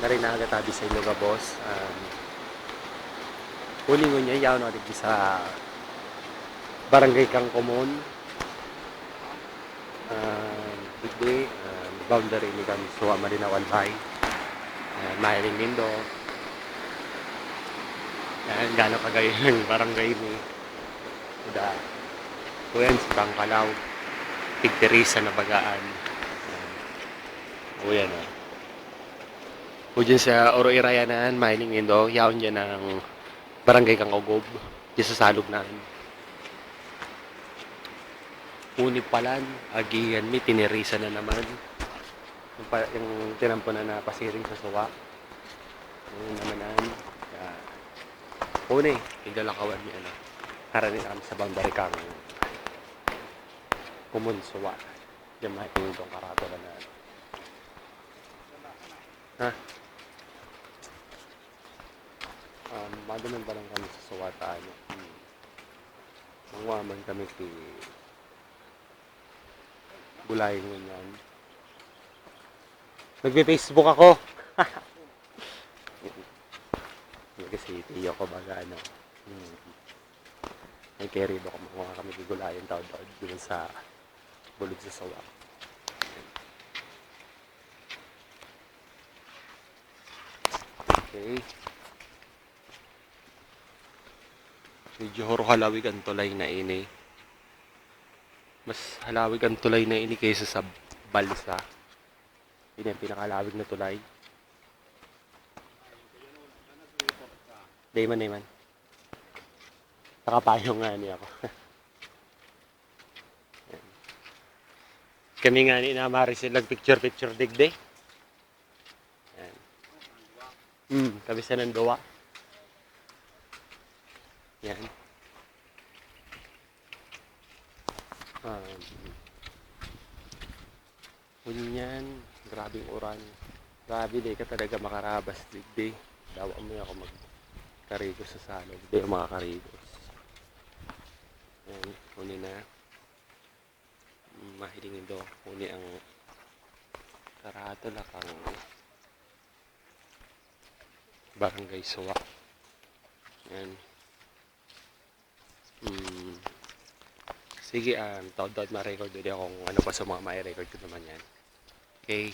Dari na agad tabi sa Iloga boss. Kuning niya yaw no digdi sa Barangay Kang Komon. Digdi boundary ni kami Suwa Marina Walhay. Mahiling Nindo. Yan gano kagayon ng barangay ni Uda. Kuyan si Bangkalaw. Tigterisa na bagaan. Kuyan o. Kuyan sa Oro Irayanan, Mahiling Nindo. Yaon dyan ng Barangay Kang Ogob. Diyan sa salog na. Unipalan, Agian mi, tinirisa na naman. Yung tinampo na pasiring sa suwa. Yung namanan. Uni, igalakawan mi ano. Haranin kami sa boundary kang Kumun suwa. Diyan mahiling itong karato na ha? Maduman pa lang kami sa suwa tayo. Mangwaman kami si Gulayin mo yan. Nagbe-Facebook ako. Kasi tiyo ko baga ano. May carry ba kung makuha kami gigulayan tawad-tawad dun sa bulog sa sawa. Okay. Medyo horo halawig ang tulay na ini. Mas halawig ang tulay na ini kaysa sa balsa. Yun yung pinakalawig na tulay. Dayman. Nakapayong nga niya ako. Kami nga ni Namari silang picture digday. Kami sa nanduwa. Yan. Kunyan, grabing uran. Grabe di ka talaga makarabas digday. Dawa mo ako magkarigos sa salog. Di ako makakarigos. Yan, huni na. Mahilingin do. Huni ang karato na kang Barangay Suwa. Yan. Sige, taod-taod ma-record ulit akong ano pa sa mga ma-record ko naman yan. Okay.